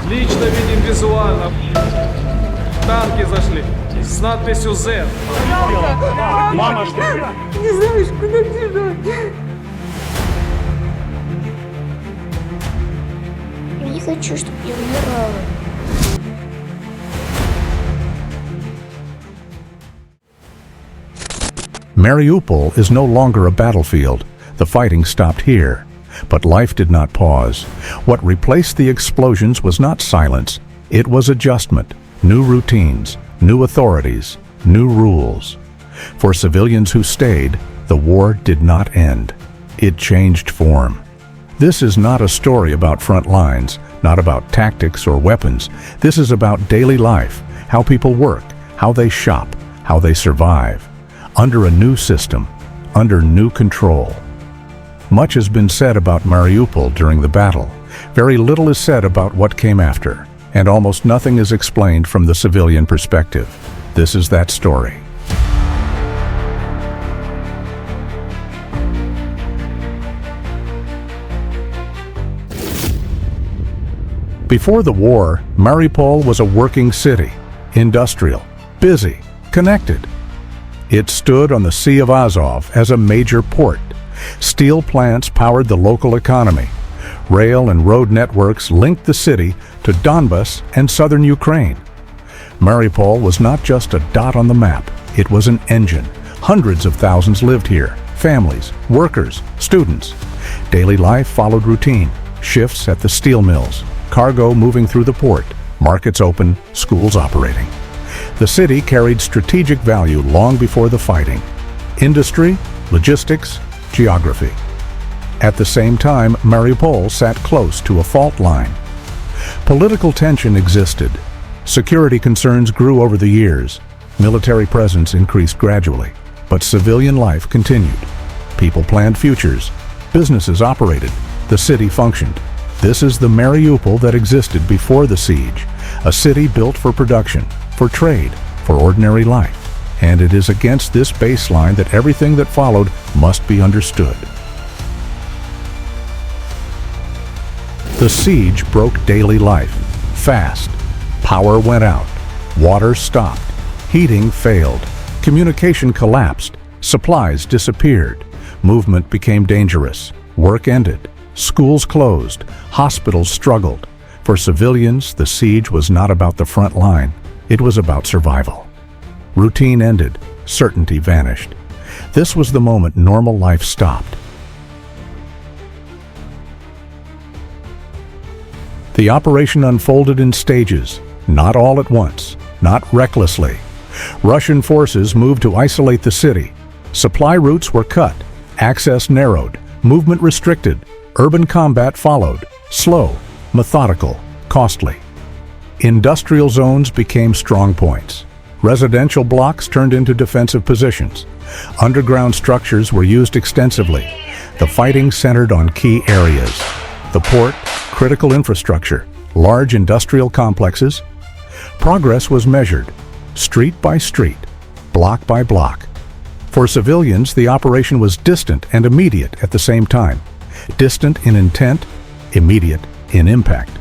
Лично видим визуально. Танки зашли с надписью Z. Мама, что? Не знаешь, куда бежать. Я не хочу, чтобы я умирала. Mariupol is no longer a battlefield. The fighting stopped here. But life did not pause. What replaced the explosions was not silence. It was adjustment, new routines, new authorities, new rules. For civilians who stayed, the war did not end. It changed form. This is not a story about front lines, not about tactics or weapons. This is about daily life, how people work, how they shop, how they survive. Under a new system, under new control. Much has been said about Mariupol during the battle. Very little is said about what came after, and almost nothing is explained from the civilian perspective. This is that story. Before the war, Mariupol was a working city, industrial, busy, connected. It stood on the Sea of Azov as a major port. Steel plants powered the local economy. Rail and road networks linked the city to Donbas and southern Ukraine. Mariupol was not just a dot on the map, it was an engine. Hundreds of thousands lived here, families, workers, students. Daily life followed routine, shifts at the steel mills, cargo moving through the port, markets open, schools operating. The city carried strategic value long before the fighting. Industry, logistics, geography. At the same time, Mariupol sat close to a fault line. Political tension existed. Security concerns grew over the years. Military presence increased gradually, but civilian life continued. People planned futures. Businesses operated. The city functioned. This is the Mariupol that existed before the siege, a city built for production, for trade, for ordinary life. And it is against this baseline that everything that followed must be understood. The siege broke daily life, fast. Power went out, water stopped, heating failed, communication collapsed, supplies disappeared, movement became dangerous, work ended, schools closed, hospitals struggled. For civilians, the siege was not about the front line, it was about survival. Routine ended, certainty vanished. This was the moment normal life stopped. The operation unfolded in stages, not all at once, not recklessly. Russian forces moved to isolate the city. Supply routes were cut, access narrowed, movement restricted, urban combat followed, slow, methodical, costly. Industrial zones became strong points. Residential blocks turned into defensive positions. Underground structures were used extensively. The fighting centered on key areas: the port, critical infrastructure, large industrial complexes. Progress was measured, street by street, block by block. For civilians, the operation was distant and immediate at the same time. Distant in intent, immediate in impact.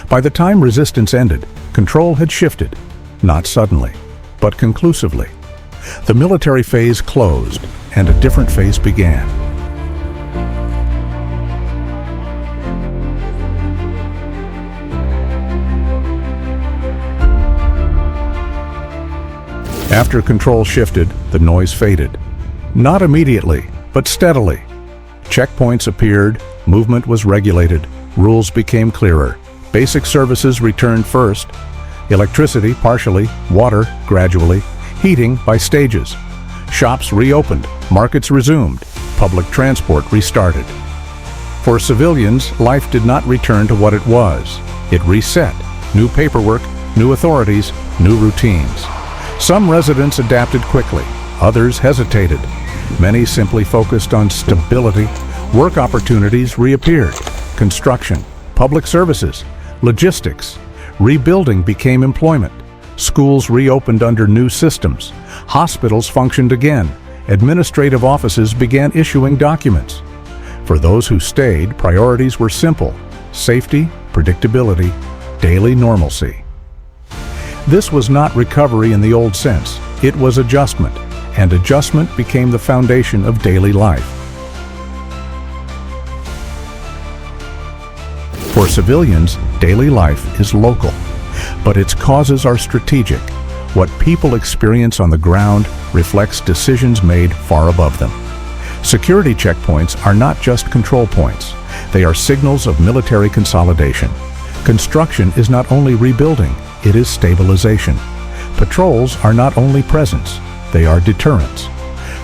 By the time resistance ended, control had shifted. Not suddenly, but conclusively. The military phase closed, and a different phase began. After control shifted, the noise faded. Not immediately, but steadily. Checkpoints appeared, movement was regulated, rules became clearer. Basic services returned first. Electricity partially, water gradually, heating by stages. Shops reopened, markets resumed, public transport restarted. For civilians, life did not return to what it was. It reset. New paperwork, new authorities, new routines. Some residents adapted quickly, others hesitated. Many simply focused on stability. Work opportunities reappeared. Construction, public services, logistics. Rebuilding became employment. Schools reopened under new systems. Hospitals functioned again. Administrative offices began issuing documents. For those who stayed, priorities were simple: safety, predictability, daily normalcy. This was not recovery in the old sense, it was adjustment, and adjustment became the foundation of daily life. For civilians, daily life is local, but its causes are strategic. What people experience on the ground reflects decisions made far above them. Security checkpoints are not just control points. They are signals of military consolidation. Construction is not only rebuilding, it is stabilization. Patrols are not only presence, they are deterrence.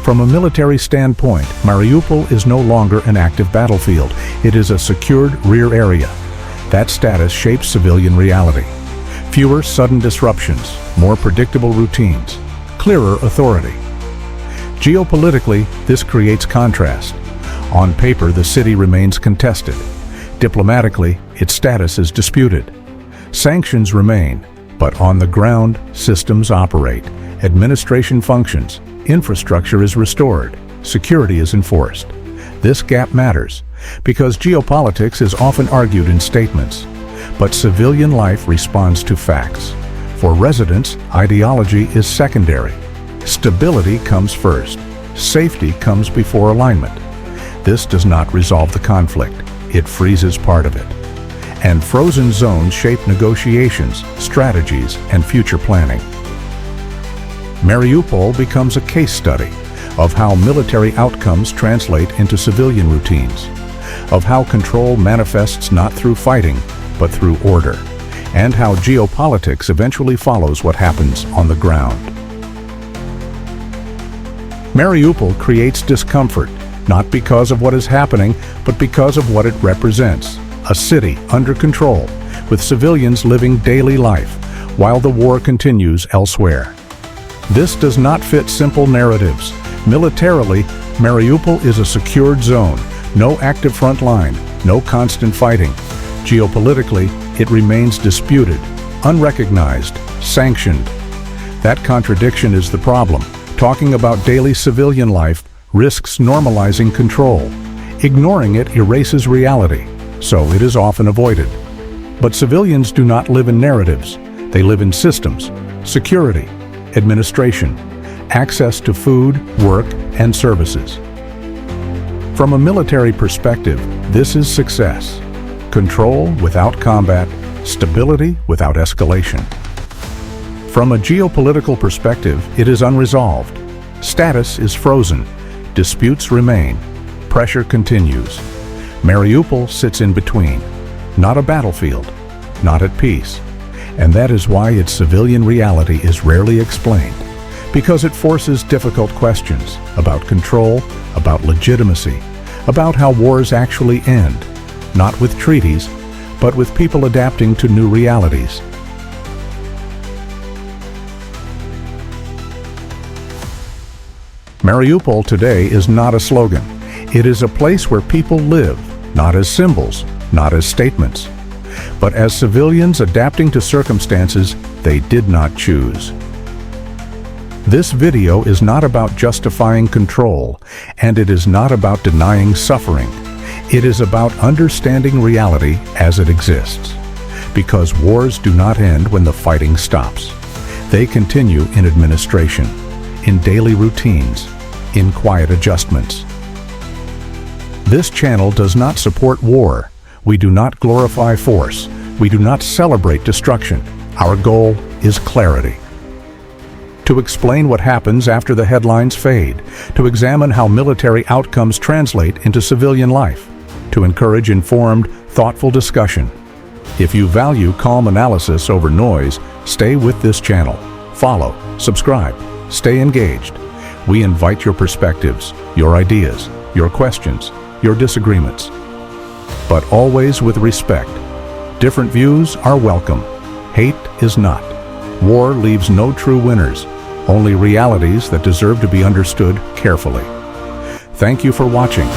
From a military standpoint, Mariupol is no longer an active battlefield. It is a secured rear area. That status shapes civilian reality. Fewer sudden disruptions, more predictable routines, clearer authority. Geopolitically, this creates contrast. On paper, the city remains contested. Diplomatically, its status is disputed. Sanctions remain, but on the ground, systems operate. Administration functions, infrastructure is restored, security is enforced. This gap matters, because geopolitics is often argued in statements, but civilian life responds to facts. For residents, ideology is secondary. Stability comes first. Safety comes before alignment. This does not resolve the conflict. It freezes part of it. And frozen zones shape negotiations, strategies, and future planning. Mariupol becomes a case study of how military outcomes translate into civilian routines, of how control manifests not through fighting, but through order, and how geopolitics eventually follows what happens on the ground. Mariupol creates discomfort, not because of what is happening, but because of what it represents. A city under control, with civilians living daily life, while the war continues elsewhere. This does not fit simple narratives. Militarily, Mariupol is a secured zone, no active front line, no constant fighting. Geopolitically, it remains disputed, unrecognized, sanctioned. That contradiction is the problem. Talking about daily civilian life risks normalizing control. Ignoring it erases reality, so it is often avoided. But civilians do not live in narratives. They live in systems, security, administration, access to food, work, and services. From a military perspective, this is success. Control without combat, stability without escalation. From a geopolitical perspective, it is unresolved. Status is frozen. Disputes remain. Pressure continues. Mariupol sits in between. Not a battlefield, not at peace. And that is why its civilian reality is rarely explained, because it forces difficult questions about control, about legitimacy, about how wars actually end, not with treaties, but with people adapting to new realities. Mariupol today is not a slogan. It is a place where people live, not as symbols, not as statements, but as civilians adapting to circumstances they did not choose. This video is not about justifying control, and it is not about denying suffering. It is about understanding reality as it exists. Because wars do not end when the fighting stops. They continue in administration, in daily routines, in quiet adjustments. This channel does not support war. We do not glorify force. We do not celebrate destruction. Our goal is clarity. To explain what happens after the headlines fade, to examine how military outcomes translate into civilian life, to encourage informed, thoughtful discussion. If you value calm analysis over noise, stay with this channel. Follow, subscribe, stay engaged. We invite your perspectives, your ideas, your questions, your disagreements. But always with respect. Different views are welcome. Hate is not. War leaves no true winners, only realities that deserve to be understood carefully. Thank you for watching.